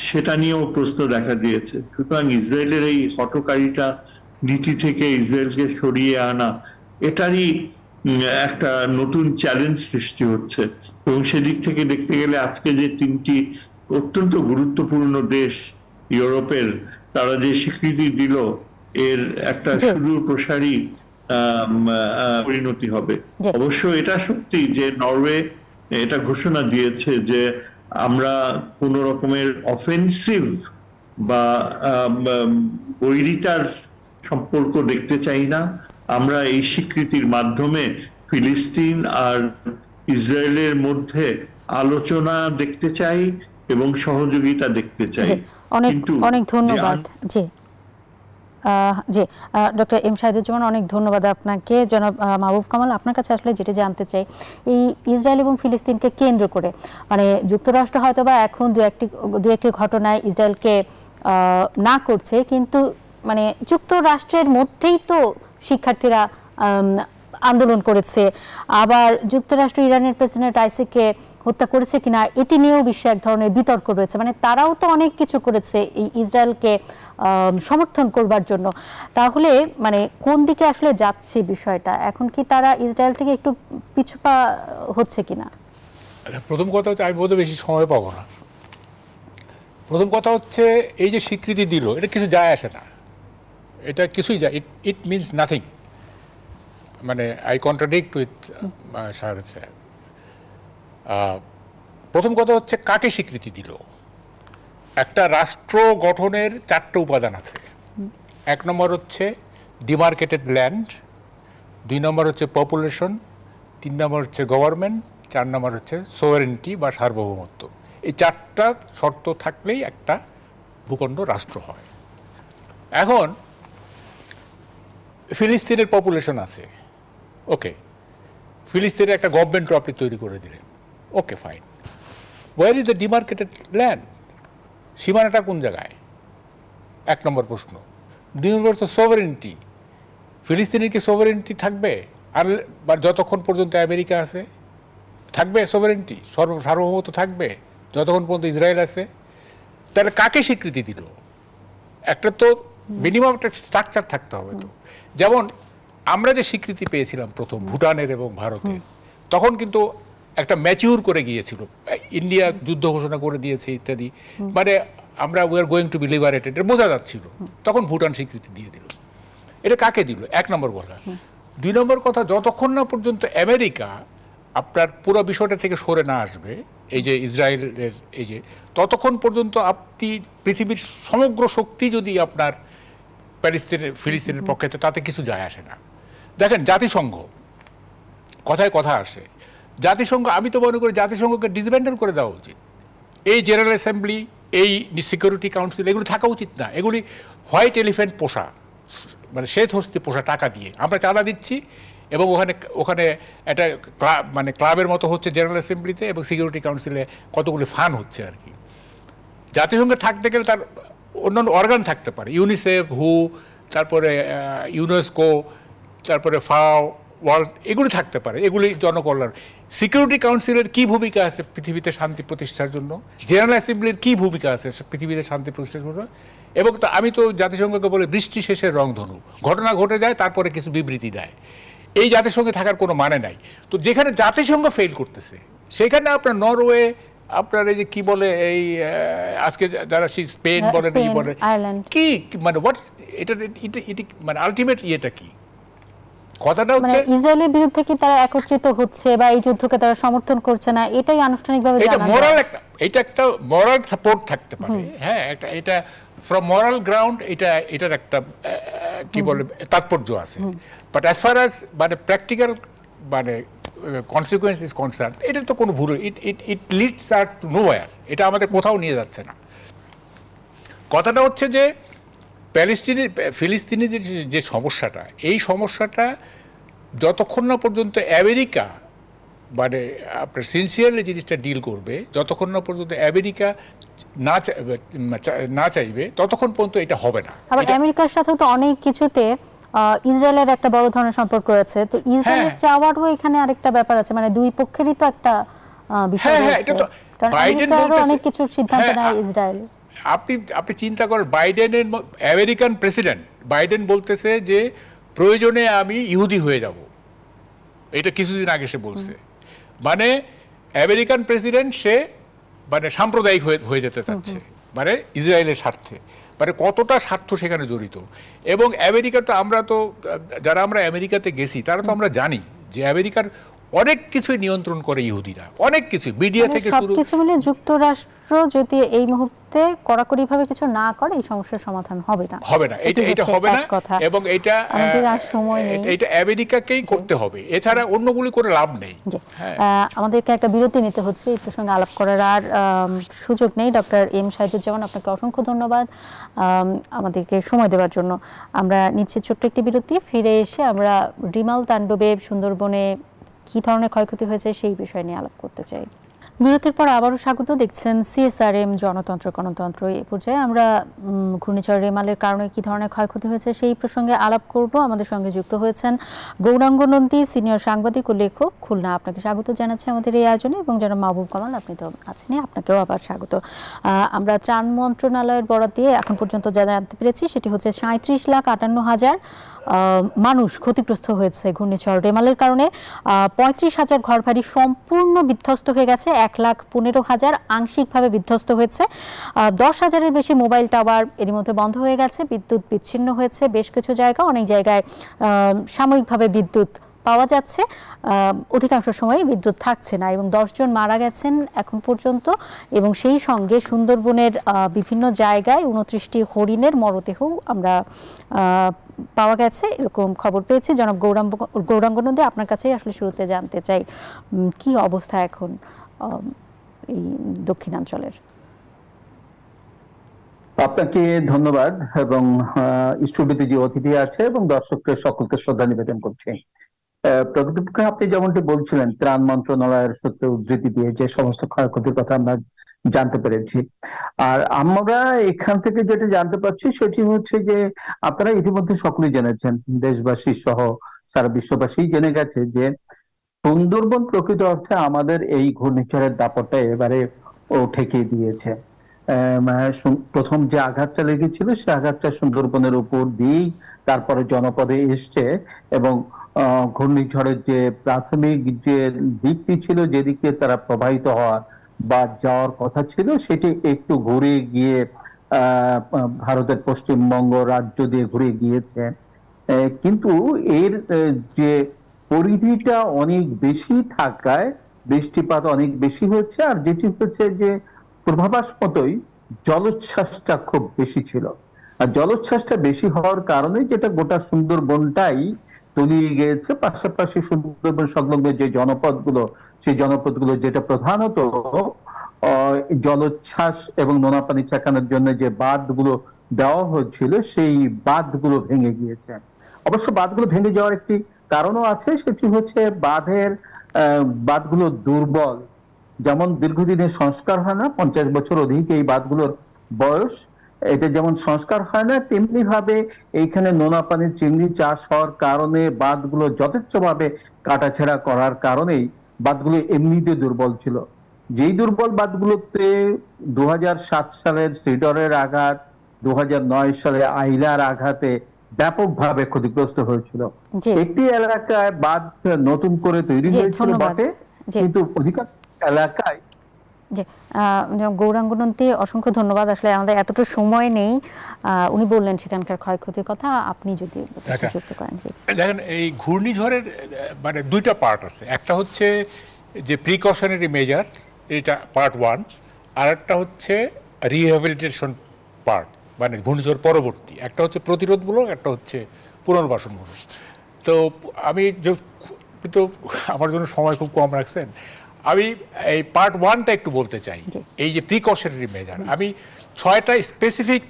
সেটা নিয়েও প্রশ্ন দেখা দিয়েছে। সুতরাং ইসরায়েলের এই হঠকারিতা নীতি থেকে ইসরায়েলকে সরিয়ে আনা, এটারই একটা নতুন চ্যালেঞ্জ সৃষ্টি হচ্ছে। এবং সেদিক থেকে দেখতে গেলে আজকে যে 3টি অত্যন্ত গুরুত্বপূর্ণ দেশ ইউরোপের, তারা যে স্বীকৃতি দিল এর একটা সুদূর প্রসারী পরিণতি হবে। অবশ্য এটা সত্যি যে নরওয়ে এটা ঘোষণা দিয়েছে যে আমরা কোন রকমের অফেন্সিভ বা বৈরিতার সম্পর্ক দেখতে চাই না। আমরা এই স্বীকৃতির মাধ্যমে ফিলিস্তিন আর ইসরায়েলের মধ্যে আলোচনা দেখতে চাই এবং সহযোগিতা দেখতে চাই। অনেক অনেক ধন্যবাদ। জি জি ডক্টর এম শাহিদুজ্জামান, অনেক ধন্যবাদ আপনাকে। জনাব মাহবুব কামাল, আপনার কাছে আসলে যেটা জানতে চাই, এই ইসরায়েল এবং ফিলিস্তিনকে কেন্দ্র করে মানে যুক্তরাষ্ট্র হয়তো বা এখন দু একটি ঘটনায় ইসরায়েলকে না করছে, কিন্তু মানে যুক্তরাষ্ট্রের মধ্যেই তো শিক্ষার্থীরা আন্দোলন করেছে, আবার যুক্তরাষ্ট্র ইরানের প্রেসিডেন্ট রাইসিকে হত্যা করেছে কিনা এটি নিয়েও বিশ্বে এক ধরনের বিতর্ক রয়েছে। মানে তারাও তো অনেক কিছু করেছে এই ইসরায়েলকে সমর্থন করবার জন্য। তাহলে মানে কোন দিকে আসলে যাচ্ছে বিষয়টা? এখন কি তারা ইসরায়েল থেকে একটু পিছুপা হচ্ছে কিনা? প্রথম কথা হচ্ছে, আমি বোধহয় বেশি সময় পাবো না। প্রথম কথা হচ্ছে, এই যে স্বীকৃতি দিল, এটা কিছু যায় আসে না, এটা কিছুই যায়, ইট মিনস নাথিং। মানে আই কন্ট্রাডিক্ট উইথ শাহরিয়ার সাহেব। প্রথম কথা হচ্ছে, কাকে স্বীকৃতি দিল? একটা রাষ্ট্র গঠনের 4টে উপাদান আছে। 1 নম্বর হচ্ছে ডিমার্কেটেড ল্যান্ড, 2 নম্বর হচ্ছে পপুলেশন, 3 নম্বর হচ্ছে গভর্নমেন্ট, 4 নম্বর হচ্ছে সোভারেনিটি বা সার্বভৌমত্ব। এই 4টা শর্ত থাকলেই একটা ভূখণ্ড রাষ্ট্র হয়। এখন ফিলিস্তিনের পপুলেশন আছে, ওকে, ফিলিস্তিনের একটা গভর্নমেন্টও আপনি তৈরি করে দিলেন, okay fine. Where is the demarcated land? সীমানাটা কোন জায়গায়? 1 নম্বর প্রশ্ন। 2 নম্বর হচ্ছে সোভারেনিটি। ফিলিস্তিনের কি সোভারেনিটি থাকবে? আর যতক্ষণ পর্যন্ত আমেরিকা আছে থাকবে সোভারেনিটি, সার্বভৌমত্ব থাকবে যতক্ষণ পর্যন্ত ইসরায়েল আছে। তাহলে কাকে স্বীকৃতি দিল? একটা তো মিনিমাম একটা স্ট্রাকচার থাকতে হবে। তো যেমন আমরা যে স্বীকৃতি পেয়েছিলাম প্রথম ভুটানের এবং ভারতের, তখন কিন্তু একটা ম্যাচিউর করে গিয়েছিল, ইন্ডিয়া যুদ্ধ ঘোষণা করে দিয়েছে ইত্যাদি, মানে আমরা we are going to be liberated বোঝা যাচ্ছিল, তখন ভুটান স্বীকৃতি দিয়ে দিল। এটা কাকে দিল? 1 নম্বর কথা। 2 নম্বর কথা, যতক্ষণ না পর্যন্ত আমেরিকা আপনার পুরো বিষয়টা থেকে সরে না আসবে, এই যে ইসরায়েলের এই যে, ততক্ষণ পর্যন্ত আপনি পৃথিবীর সমগ্র শক্তি যদি আপনার ফিলিস্তিনের পক্ষে, তাতে কিছু যায় আসে না। দেখেন জাতিসংঘ, কথায় কথা আসে, জাতিসংঘ, আমি তো মনে করি জাতিসংঘকে ডিসব্যান্ডেড করে দেওয়া উচিত। এই জেনারেল অ্যাসেম্বলি, এই সিকিউরিটি কাউন্সিল, এগুলি থাকা উচিত না। এগুলি হোয়াইট এলিফ্যান্ট পোষা, মানে শ্বেত হস্তি পোষা টাকা দিয়ে আমরা চাঁদা দিচ্ছি, এবং ওখানে একটা মানে ক্লাবের মতো হচ্ছে জেনারেল অ্যাসেম্বলিতে, এবং সিকিউরিটি কাউন্সিলে কতগুলি ফান হচ্ছে আর কি। জাতিসংঘে থাকতে গেলে তার অন্যান্য অর্গান থাকতে পারে, ইউনিসেফ, হু, তারপরে ইউনেস্কো, তারপরে ফাও, ওয়ার্ল্ড, এগুলি থাকতে পারে, এগুলি জনকল্যাণ। সিকিউরিটি কাউন্সিলের কি ভূমিকা আছে পৃথিবীতে শান্তি প্রতিষ্ঠার জন্য? জেনারেল অ্যাসেম্বলির কি ভূমিকা আছে পৃথিবীতে শান্তি প্রতিষ্ঠার জন্য? এবং আমি তো জাতিসংঘকে বলে বৃষ্টি শেষের রংধনু, ঘটনা ঘটে যায় তারপরে কিছু বিবৃতি দেয়, এই জাতিসংঘে থাকার কোনো মানে নাই। তো যেখানে জাতিসংঘ ফেল করতেছে, সেখানে আপনার নরওয়ে, আপনার এই যে কি বলে, এই আজকে যারা স্পেন বলেন, এই বলেন, কি মানে হোয়াট এটা মানে আলটিমেট ইয়েটা কি? কথাটা হচ্ছে ইসরায়েলের বিরুদ্ধে কি তারা একত্রিত হচ্ছে বা এই যুদ্ধকে তারা সমর্থন করছে না, এটাই আনুষ্ঠানিকভাবে জানা যায়। এটা মোরাল এটা একটা মোরাল সাপোর্ট থাকতে পারে, হ্যাঁ, এটা ফ্রম মোরাল গ্রাউন্ড এটার একটা কি বলে তাৎপর্য আছে। বাট অ্যাজ ফার অ্যাজ মানে প্র্যাকটিক্যাল মানে কনসিকুয়েন্স ইজ কনসার্ন, এটা তো কোনো ভুল, it leads us to nowhere, এটা আমাদের কোথাও নিয়ে যাচ্ছে না। কথাটা হচ্ছে যে ফিলিস্তিনি যে সমস্যাটা, এই সমস্যাটা যতক্ষণ না পর্যন্ত আমেরিকা মানে আপনার সিনসিয়ারলি জিনিসটা ডিল করবে, যতক্ষণ না পর্যন্ত আমেরিকা না চাইবে, ততক্ষণ পর্যন্ত এটা হবে না। আবার আমেরিকার সাথে তো অনেক কিছুতে ইসরায়েলের একটা বড় ধরনের সম্পর্ক রয়েছে, তো ইসরায়েলের চাওয়ারও এখানে আরেকটা ব্যাপার আছে, মানে দুই পক্ষেরই তো একটা বিষয় রয়েছে, কারণ আমেরিকারও অনেক কিছু সিদ্ধান্ত নেয় ইসরায়েল। আপনি চিন্তা করেন, বাইডেনের আমেরিকান প্রেসিডেন্ট বাইডেন বলতেছে যে প্রয়োজনে আমি ইহুদি হয়ে যাব, এটা কিছুদিন আগে সে বলছে। মানে আমেরিকান প্রেসিডেন্ট সে মানে সাম্প্রদায়িক হয়ে যেতে চাচ্ছে, মানে ইসরায়েলের স্বার্থে, মানে কতটা স্বার্থ সেখানে জড়িত। এবং আমেরিকা তো যারা আমরা আমেরিকাতে গেছি তারা তো আমরা জানি যে আমেরিকার অনেক কিছুই নিয়ন্ত্রণ করে ইহুদিরা, অনেক কিছু মিডিয়া থেকে শুরু। সবকিছু মিলে যুক্তরাষ্ট্র যদি এই মুহূর্তে কড়াকড়ি ভাবে কিছু না করে এই সমস্যার সমাধান হবে না। এটা হবে না, এবং এটা আমেরিকাকেই করতে হবে, এছাড়া অন্যগুলি করে লাভ নেই। আমাদেরকে একটা বিরতি নিতে হচ্ছে, এই প্রসঙ্গে আলাপ করার আর সুযোগ নেই। ডক্টর এম শাহিদুজ্জামান, আপনাকে অসংখ্য ধন্যবাদ আমাদেরকে সময় দেওয়ার জন্য। আমরা নিচ্ছি ছোট্ট একটি বিরতি, ফিরে এসে আমরা রিমাল তাণ্ডবে সুন্দরবনে কি ধরনের ক্ষয়ক্ষতি হয়েছে সেই বিষয় নিয়ে আলাপ করতে চাই। বিরতির পর আবারও স্বাগত। দেখছেন CSRM জনতন্ত্র গণতন্ত্র। এই পর্যায়ে আমরা ঘূর্ণিঝড় রেমালের কারণে কি ধরনের ক্ষয়ক্ষতি হয়েছে সেই প্রসঙ্গে আলাপ করব। আমাদের সঙ্গে যুক্ত হয়েছেন গৌরাঙ্গ নন্দী, সিনিয়র সাংবাদিক ও লেখক, খুলনা। আপনাকে স্বাগত জানাচ্ছি আমাদের এই আয়োজনে। এবং যারা মাহবুব কামাল, আপনি তো আছেনই, আপনাকেও আবার স্বাগত। আমরা ত্রাণ মন্ত্রণালয়ের বরাদ দিয়ে এখন পর্যন্ত যা জানতে পেরেছি সেটি হচ্ছে 37,58,000 মানুষ ক্ষতিগ্রস্ত হয়েছে ঘূর্ণিঝড় রেমালের কারণে। 35,000 ঘরবাড়ি সম্পূর্ণ বিধ্বস্ত হয়ে গেছে, 1,15,000 আংশিকভাবে বিধ্বস্ত হয়েছে। 10,000-এর বেশি মোবাইল টাওয়ার এরই মধ্যে বন্ধ হয়ে গেছে, বিদ্যুৎ বিচ্ছিন্ন হয়েছে বেশ কিছু জায়গা, অনেক জায়গায় সাময়িকভাবে বিদ্যুৎ পাওয়া যাচ্ছে, অধিকাংশ সময় বিদ্যুৎ থাকছে না, এবং 10 জন মারা গেছেন এখন পর্যন্ত। এবং সেই সঙ্গে সুন্দরবনের বিভিন্ন জায়গায় 29টি হরিণের মরদেহ আমরা পাওয়া গেছে, এরকম খবর পেয়েছি। জনাব গৌরাঙ্গ নন্দী, আপনার কাছেই আসলে শুরুতে জানতে চাই কি অবস্থা এখন এই দক্ষিণাঞ্চলের। আপনাকে ধন্যবাদ, এবং স্টুডিওতে যে অতিথি আছে এবং দর্শকদের সকলকে শ্রদ্ধা নিবেদন করছি। প্রকৃতপক্ষে আপনি যেমনটি বলছিলেন, ত্রাণ মন্ত্রণালয়ের সূত্রে উদ্ধৃতি দিয়ে যে সমস্ত ক্ষয়ক্ষতির কথা আমরা জানতে পেরেছি, আর আমরা এখান থেকে যেটা জানতে পারছি সেটি হচ্ছে যে আপনারা ইতিমধ্যে সকলেই জেনেছেন, দেশবাসী সহ সারা বিশ্ববাসী জেনে গেছে যে সুন্দরবন প্রকৃত অর্থে আমাদের এই ঘূর্ণিঝড়ের দাপটটা এবারে ও ঠেকিয়ে দিয়েছে। প্রথম যে আঘাতটা লেগেছিল সে আঘাতটা সুন্দরবনের উপর দিয়েই তারপরে জনপদে এসছে, এবং ঘূর্ণিঝড়ের যে প্রাথমিক যে দিকটি ছিল, যেদিকে তারা প্রবাহিত হওয়ার বা যাওয়ার কথা ছিল, সেটি একটু ঘুরে গিয়ে ভারতের পশ্চিমবঙ্গ রাজ্য দিয়ে ঘুরে গিয়েছে। কিন্তু এর যে পরিধিটা অনেক বেশি থাকায় বৃষ্টিপাত অনেক বেশি হচ্ছে, আর যেটি হচ্ছে যে পূর্বাভাস মতোই জলোচ্ছ্বাসটা খুব বেশি ছিল। আর জলোচ্ছ্বাসটা বেশি হওয়ার কারণে যেটা গোটা সুন্দরবনটাই তলিয়ে গিয়েছে। পাশাপাশি সুন্দরবন সংলগ্ন যে জনপদগুলো, সেই জনপদগুলো যেটা প্রধানত জলোচ্ছ্বাস এবং নোনা পানি ঠেকানোর জন্য যে বাঁধগুলো দেওয়া হচ্ছিল, সেই বাঁধগুলো ভেঙে গিয়েছে। অবশ্য বাঁধগুলো ভেঙে যাওয়ার একটি কারণও আছে, সেটি হচ্ছে বাঁধগুলো দুর্বল। যেমন দীর্ঘদিনের সংস্কার হয় না, 50 বছর অধিক এই বাঁধগুলোর বয়স, এটা যেমন সংস্কার হয় না, তেমনি ভাবে এইখানে নোনা পানির চিংড়ি চাষ হওয়ার কারণে বাঁধগুলো যথেচ্ছভাবে কাটাছেড়া করার কারণেই বাঁধগুলো এমনিতে দুর্বল ছিল। যেই দুর্বল বাঁধগুলোতে 2007 সালের সিডরের আঘাত, 2009 সালে আইলার আঘাতে ব্যাপকভাবে ক্ষতিগ্রস্ত হয়েছিল। একটি এলাকায় বাঁধ নতুন করে তৈরি হয়েছিল বটে, কিন্তু অধিকাংশ এলাকায়। গৌরাঙ্গ নন্দী, অসংখ্য ধন্যবাদ। আসলে আমাদের এতটা সময় নেই, উনি বললেন সেখানকার ক্ষয়ক্ষতির কথা, আপনি যদি যুক্ত করেন। দেখেন, এই ঘূর্ণিঝড়ের মানে দুইটা পার্ট আছে। একটা হচ্ছে যে প্রিকশনারি মেজার, এটা পার্ট 1, আর একটা হচ্ছে রিহ্যাবিলিটেশন পার্ট, মানে ঘূর্ণিঝড় পরবর্তী। একটা হচ্ছে প্রতিরোধমূলক, একটা হচ্ছে পুনর্বাসনমূলক। তো আমি তো আমার জন্য সময় খুব কম রাখছেন, আমি এই পার্ট 1টা একটু বলতে চাই। এই যে প্রিকশনারি মেজার, আমি 6টা স্পেসিফিক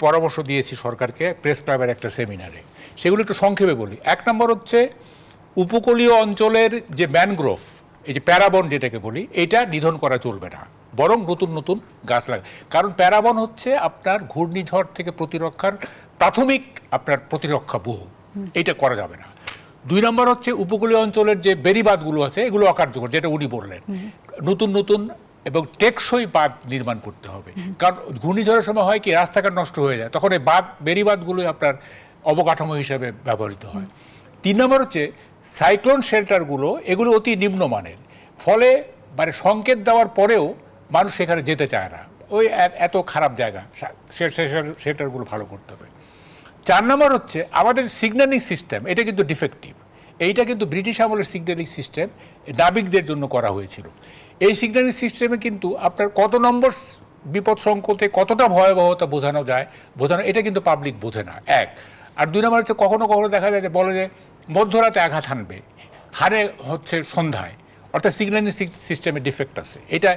পরামর্শ দিয়েছি সরকারকে প্রেস ক্লাবের একটা সেমিনারে, সেগুলো একটু সংক্ষেপে বলি। 1 নম্বর হচ্ছে উপকূলীয় অঞ্চলের যে ম্যানগ্রোভ, এই যে প্যারাবন যেটাকে বলি, এটা নিধন করা চলবে না, বরং নতুন নতুন গাছ লাগা। কারণ প্যারাবন হচ্ছে আপনার ঘূর্ণিঝড় থেকে প্রতিরক্ষার প্রাথমিক আপনার প্রতিরক্ষা বহু, এটা করা যাবে না। 2 নম্বর হচ্ছে উপকূলীয় অঞ্চলের যে বেড়িবাঁধগুলো আছে এগুলো অকার্যকর, যেটা উনি বললেন, নতুন নতুন এবং টেকসই বাঁধ নির্মাণ করতে হবে। কারণ ঘূর্ণিঝড়ের সময় হয় কি, রাস্তাঘাট নষ্ট হয়ে যায়, তখন এই বেড়িবাঁধগুলোই আপনার অবকাঠামো হিসাবে ব্যবহৃত হয়। 3 নম্বর হচ্ছে সাইক্লোন শেল্টারগুলো, এগুলো অতি নিম্নমানের, ফলে মানে সংকেত দেওয়ার পরেও মানুষ সেখানে যেতে চায় না। ওই এত খারাপ জায়গা, শেল্টারগুলো ভালো করতে হবে। 4 নম্বর হচ্ছে আমাদের সিগন্যালিং সিস্টেম, এটা কিন্তু ডিফেক্টিভ। এইটা কিন্তু ব্রিটিশ আমলের সিগন্যালিং সিস্টেম নাবিকদের জন্য করা হয়েছিল। এই সিগন্যালিং সিস্টেমে কিন্তু আপনার কত নম্বর বিপদ সংকেতে কতটা ভয়াবহতা বোঝানো যায়, এটা কিন্তু পাবলিক বোঝে না, এক। আর 2 নম্বর হচ্ছে কখনো কখনো দেখা যায় যে বলে যে মধ্যরাতে আঘাত হানবে, হারে হচ্ছে সন্ধ্যায়, অর্থাৎ সিগন্যালিং সিস্টেমে ডিফেক্ট আছে, এটা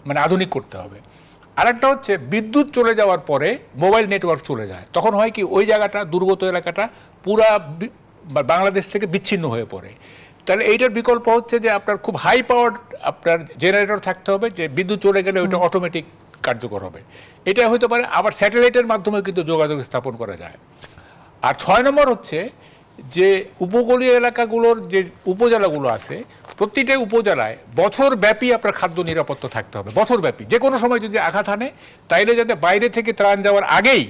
মানে আধুনিক করতে হবে। আরেকটা হচ্ছে বিদ্যুৎ চলে যাওয়ার পরে মোবাইল নেটওয়ার্ক চলে যায়, তখন হয় কি ওই জায়গাটা দুর্গত এলাকাটা পুরা বাংলাদেশ থেকে বিচ্ছিন্ন হয়ে পড়ে। তাহলে এইটার বিকল্প হচ্ছে যে আপনার খুব হাই পাওয়ার আপনার জেনারেটর থাকতে হবে, যে বিদ্যুৎ চলে গেলে ওইটা অটোমেটিক কার্যকর হবে। এটা হতে পারে আবার স্যাটেলাইটের মাধ্যমে কিন্তু যোগাযোগ স্থাপন করা যায়। আর 6 নম্বর হচ্ছে যে উপকূলীয় এলাকাগুলোর যে উপজেলাগুলো আছে, প্রতিটা উপজেলায় বছরব্যাপী আপনার খাদ্য নিরাপত্তা থাকতে হবে, বছরব্যাপী। যে কোনো সময় যদি আঘাত আনে তাইলে যাতে বাইরে থেকে ত্রাণ যাওয়ার আগেই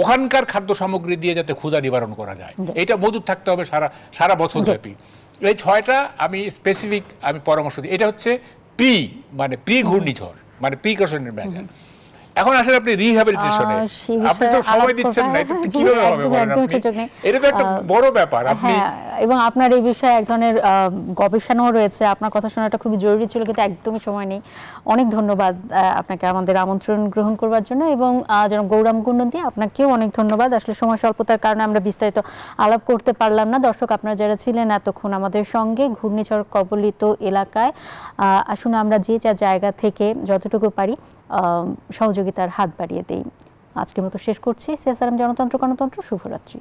ওখানকার খাদ্য সামগ্রী দিয়ে যাতে ক্ষুধা নিবারণ করা যায়, এটা মজুদ থাকতে হবে সারা বছর ব্যাপী। এই 6টা আমি স্পেসিফিক পরামর্শ দিই। এটা হচ্ছে মানে প্রি ঘূর্ণিঝড়, মানে প্রিকশনের মেজার। এখন আসলে আপনি রিহ্যাবিলিটেশনে আপনি তো সময় দিচ্ছেন না, এটা কিভাবে হবে বলেন আপনি? এটা তো একটা বড় ব্যাপার। আপনি এবং আপনার এই বিষয়ে এক ধরনের গবেষণাও রয়েছে, আপনার কথা শোনাটা খুবই জরুরি ছিল, কিন্তু একদমই সময় নেই। অনেক ধন্যবাদ আপনাকে আমাদের আমন্ত্রণ গ্রহণ করবার জন্য, এবং জনাব গৌরাঙ্গ গুণনদী আপনাকেও অনেক ধন্যবাদ। আসলে সময় স্বল্পতার কারণে আমরা বিস্তারিত আলাপ করতে পারলাম না। দর্শক আপনারা যারা ছিলেন এতক্ষণ আমাদের সঙ্গে, ঘূর্ণিঝড় কবলিত এলাকায় আসুন আমরা যে যা জায়গা থেকে যতটুকু পারি সহযোগিতার হাত বাড়িয়ে দেই। আজকের মতো শেষ করছি। সিএসআরএম জনতন্ত্র গণতন্ত্র, শুভরাত্রি।